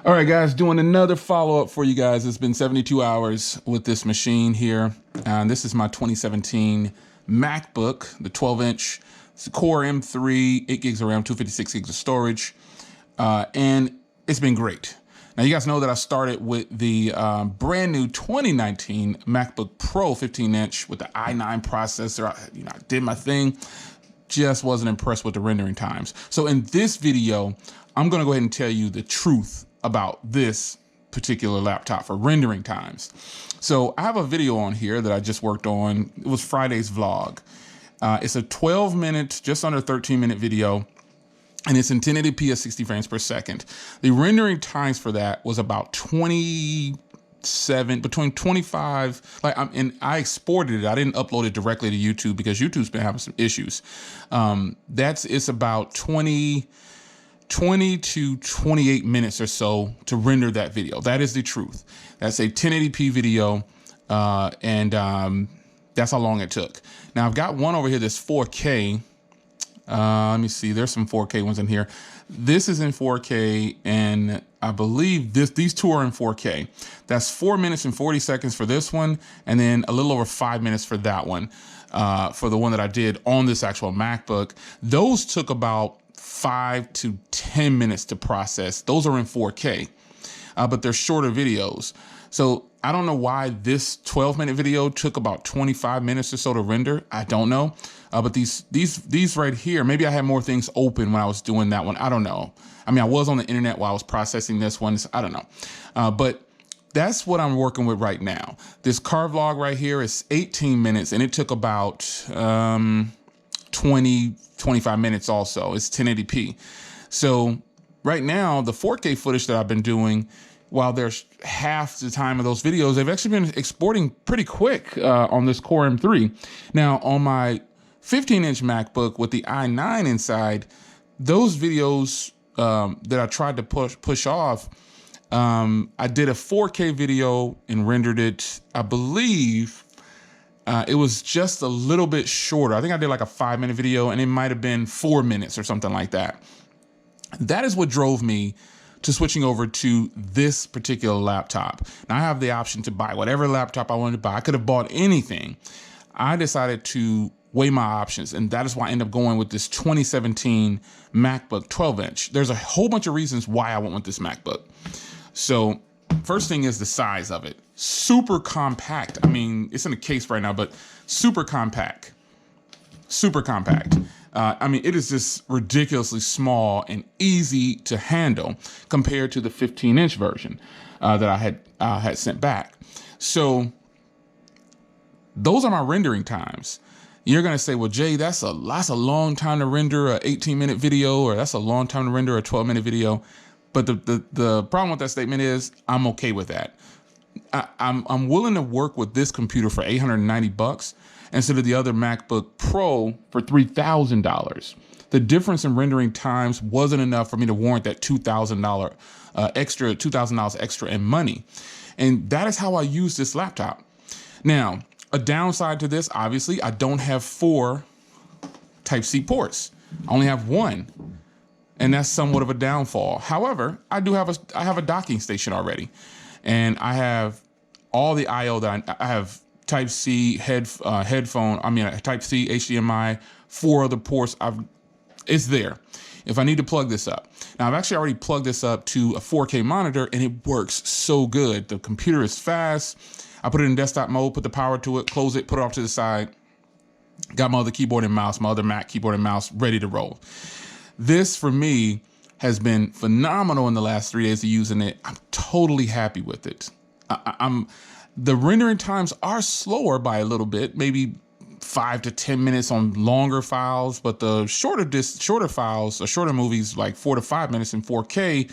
All right, guys, doing another follow-up for you guys. It's been 72 hours with this machine here. This is my 2017 MacBook, the 12-inch. It's a Core M3, 8 gigs of RAM, 256 gigs of storage. And it's been great. Now, you guys know that I started with the brand new 2019 MacBook Pro 15-inch with the i9 processor. I did my thing. Just wasn't impressed with the rendering times. So in this video, I'm going to go ahead and tell you the truth about this particular laptop for rendering times. So I have a video on here that I just worked on. It was Friday's vlog. It's a 12-minute, just under 13-minute video, and it's in 1080p at 60 frames per second. The rendering times for that was about between 25, and I exported it. I didn't upload it directly to YouTube because YouTube's been having some issues. It's about 20 to 28 minutes or so to render that video. That is the truth. That's a 1080p video, and that's how long it took. Now I've got one over here that's 4K. Let me see, there's some 4K ones in here. This is in 4K, and I believe these two are in 4K. That's 4 minutes and 40 seconds for this one, and then a little over 5 minutes for that one, for the one that I did on this actual MacBook. Those took about 5 to 10 minutes to process. Those are in 4K, but they're shorter videos. So I don't know why this 12-minute video took about 25 minutes or so to render. I don't know. But these right here, maybe I had more things open when I was doing that one. I don't know. I mean, I was on the internet while I was processing this one. So I don't know. But that's what I'm working with right now. This car vlog right here is 18 minutes, and it took about 25 minutes also. It's 1080p. So right now, the 4K footage that I've been doing, while there's half the time of those videos, they've actually been exporting pretty quick on this Core M3. Now, on my 15-inch MacBook with the i9 inside, those videos that I tried to push off, I did a 4K video and rendered it, I believe, it was just a little bit shorter. I think I did like a 5-minute video, and it might have been 4 minutes or something like that. That is what drove me to switching over to this particular laptop. Now I have the option to buy whatever laptop I wanted to buy. I could have bought anything. I decided to weigh my options, and that is why I ended up going with this 2017 MacBook 12-inch. There's a whole bunch of reasons why I went with this MacBook. So first thing is the size of it. Super compact. I mean, it's in a case right now, but super compact. Super compact. I mean, it is just ridiculously small and easy to handle compared to the 15-inch version that I had sent back. So those are my rendering times. You're gonna say, well, Jay, that's a long time to render a 18-minute video, or that's a long time to render a 12-minute video. But the problem with that statement is I'm okay with that. I'm willing to work with this computer for $890 instead of the other MacBook Pro for $3,000. The difference in rendering times wasn't enough for me to warrant that $2,000 extra in money. And that is how I use this laptop. Now, a downside to this, obviously, I don't have 4 Type-C ports. I only have 1. And that's somewhat of a downfall. However, I have a docking station already. And I have all the I/O that I have. Type-C headphone. I mean, Type-C HDMI, 4 other ports. It's there if I need to plug this up. Now, I've actually already plugged this up to a 4K monitor, and it works so good. The computer is fast. I put it in desktop mode, put the power to it, close it, put it off to the side. Got my other keyboard and mouse, my other Mac keyboard and mouse ready to roll. This, for me, has been phenomenal in the last 3 days of using it. I'm totally happy with it. The rendering times are slower by a little bit, maybe 5 to 10 minutes on longer files, but the shorter files or shorter movies, like 4 to 5 minutes in 4K,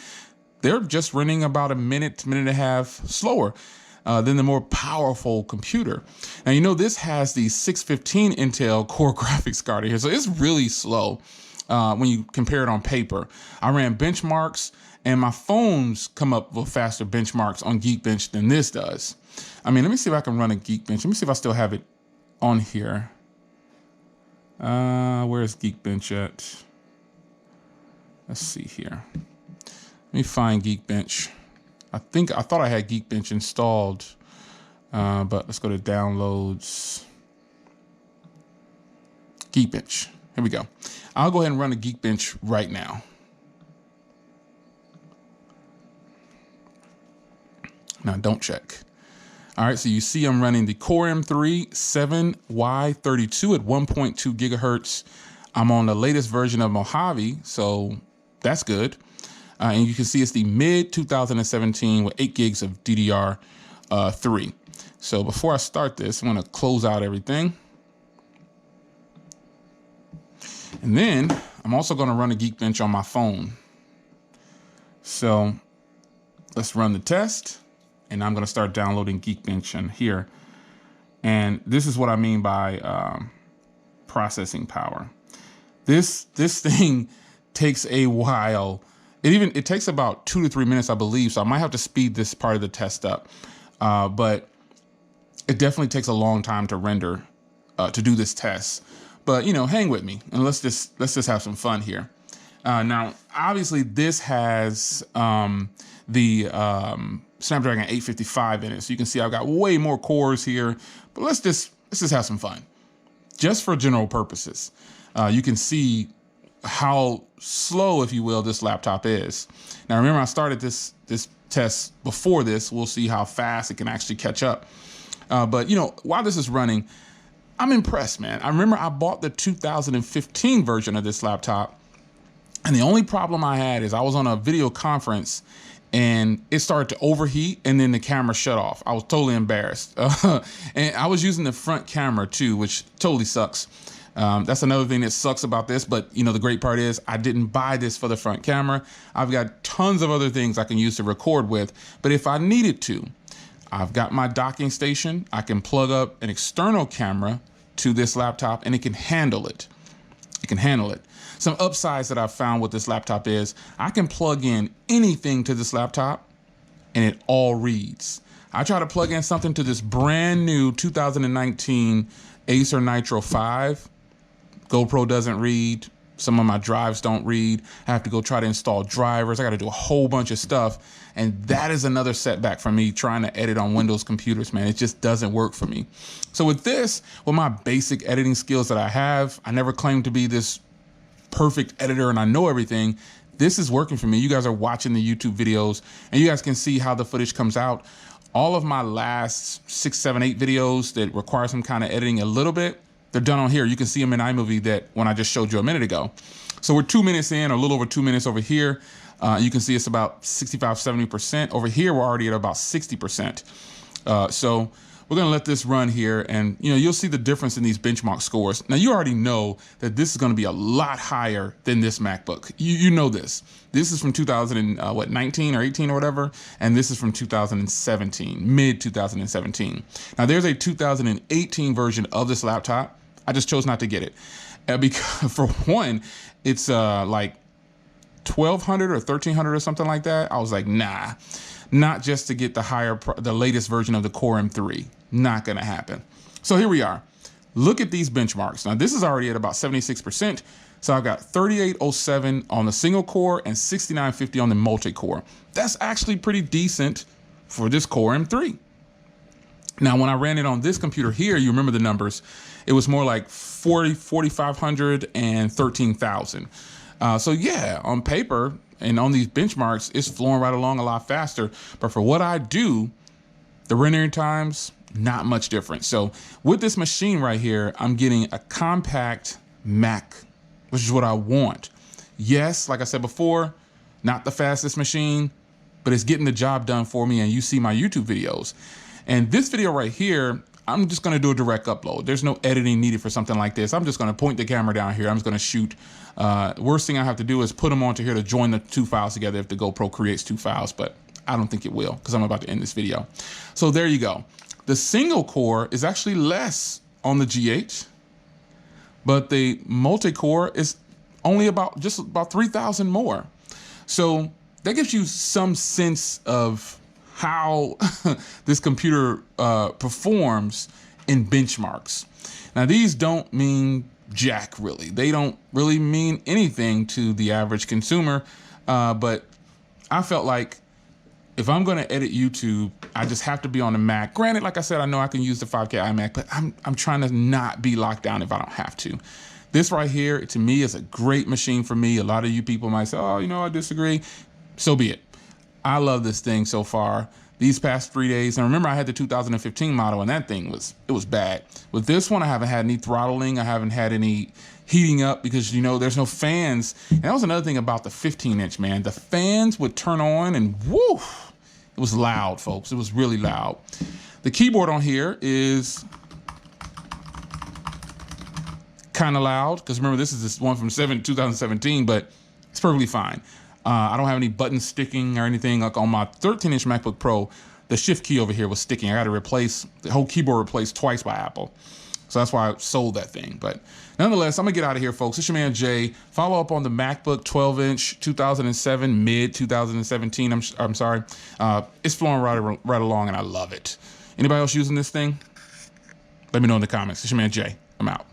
they're just rendering about a minute and a half slower than the more powerful computer. Now, you know, this has the 615 Intel Core graphics card in here, so it's really slow when you compare it on paper. I ran benchmarks, and my phones come up with faster benchmarks on Geekbench than this does. I mean, let me see if I can run a Geekbench. Let me see if I still have it on here. Where's Geekbench at? Let's see here. Let me find Geekbench. I thought I had Geekbench installed, but let's go to downloads. Geekbench. Here we go. I'll go ahead and run a Geekbench right now. Now don't check. All right, so you see I'm running the Core M3 7Y32 at 1.2 gigahertz. I'm on the latest version of Mojave, so that's good. And you can see it's the mid 2017 with 8 gigs of DDR3. So before I start this, I'm gonna close out everything. And then I'm also gonna run a Geekbench on my phone. So let's run the test. And I'm gonna start downloading Geekbench in here. And this is what I mean by processing power. This thing takes a while. It takes about 2 to 3 minutes, I believe. So I might have to speed this part of the test up. But it definitely takes a long time to render, to do this test. But you know, hang with me and let's just have some fun here. Now, obviously, this has the Snapdragon 855 in it, so you can see I've got way more cores here. But let's just have some fun, just for general purposes. You can see how slow, if you will, this laptop is. Now, remember, I started this test before this. We'll see how fast it can actually catch up. But you know, while this is running, I'm impressed, man. I remember I bought the 2015 version of this laptop, and the only problem I had is I was on a video conference and it started to overheat and then the camera shut off. I was totally embarrassed. And I was using the front camera too, which totally sucks. That's another thing that sucks about this, but you know, the great part is I didn't buy this for the front camera. I've got tons of other things I can use to record with, but if I needed to, I've got my docking station. I can plug up an external camera to this laptop and it can handle it. It can handle it. Some upsides that I've found with this laptop is I can plug in anything to this laptop and it all reads. I try to plug in something to this brand new 2019 Acer Nitro 5. GoPro doesn't read. Some of my drives don't read. I have to go try to install drivers. I got to do a whole bunch of stuff. And that is another setback for me trying to edit on Windows computers, man. It just doesn't work for me. So with this, with my basic editing skills that I have, I never claimed to be this perfect editor and I know everything. This is working for me. You guys are watching the YouTube videos and you guys can see how the footage comes out. All of my last 6, 7, 8 videos that require some kind of editing a little bit, they're done on here. You can see them in iMovie that when I just showed you a minute ago. So we're 2 minutes in, or a little over 2 minutes over here. You can see it's about 65, 70%. Over here, we're already at about 60%. So we're gonna let this run here and you know, you'll see the difference in these benchmark scores. Now you already know that this is gonna be a lot higher than this MacBook. You know this. This is from 2019 or 18 or whatever, and this is from 2017, mid 2017. Now there's a 2018 version of this laptop. I just chose not to get it. Because for one, it's like 1,200 or 1,300 or something like that. I was like, nah, not just to get the latest version of the Core M3. Not gonna happen. So here we are. Look at these benchmarks. Now this is already at about 76%. So I've got 3807 on the single core and 6950 on the multi-core. That's actually pretty decent for this Core M3. Now, when I ran it on this computer here, you remember the numbers, it was more like 4,500 and 13,000. So yeah, on paper and on these benchmarks, it's flowing right along a lot faster. But for what I do, the rendering times, not much different. So with this machine right here, I'm getting a compact Mac, which is what I want. Yes, like I said before, not the fastest machine, but it's getting the job done for me. And you see my YouTube videos. And this video right here, I'm just gonna do a direct upload. There's no editing needed for something like this. I'm just gonna point the camera down here. I'm just gonna shoot. Worst thing I have to do is put them onto here to join the 2 files together if the GoPro creates 2 files, but I don't think it will because I'm about to end this video. So there you go. The single core is actually less on the G8, but the multi-core is only just about 3,000 more. So that gives you some sense of how this computer performs in benchmarks. Now, these don't mean jack, really. They don't really mean anything to the average consumer, but I felt like if I'm going to edit YouTube, I just have to be on the Mac. Granted, like I said, I know I can use the 5K iMac, but I'm trying to not be locked down if I don't have to. This right here, to me, is a great machine for me. A lot of you people might say, oh, I disagree. So be it. I love this thing so far. These past 3 days, and remember I had the 2015 model, and that thing it was bad. With this one, I haven't had any throttling. I haven't had any heating up because, there's no fans. And that was another thing about the 15-inch, man. The fans would turn on and woo, it was loud, folks. It was really loud. The keyboard on here is kind of loud because remember, this is this one from 2017, but it's perfectly fine. I don't have any buttons sticking or anything. Like on my 13-inch MacBook Pro, the shift key over here was sticking. I got to replace the whole keyboard replaced twice by Apple. So that's why I sold that thing. But nonetheless, I'm going to get out of here, folks. It's your man, Jay. Follow up on the MacBook 12-inch 2007, mid-2017. I'm sorry. It's flowing right along, and I love it. Anybody else using this thing? Let me know in the comments. It's your man, Jay. I'm out.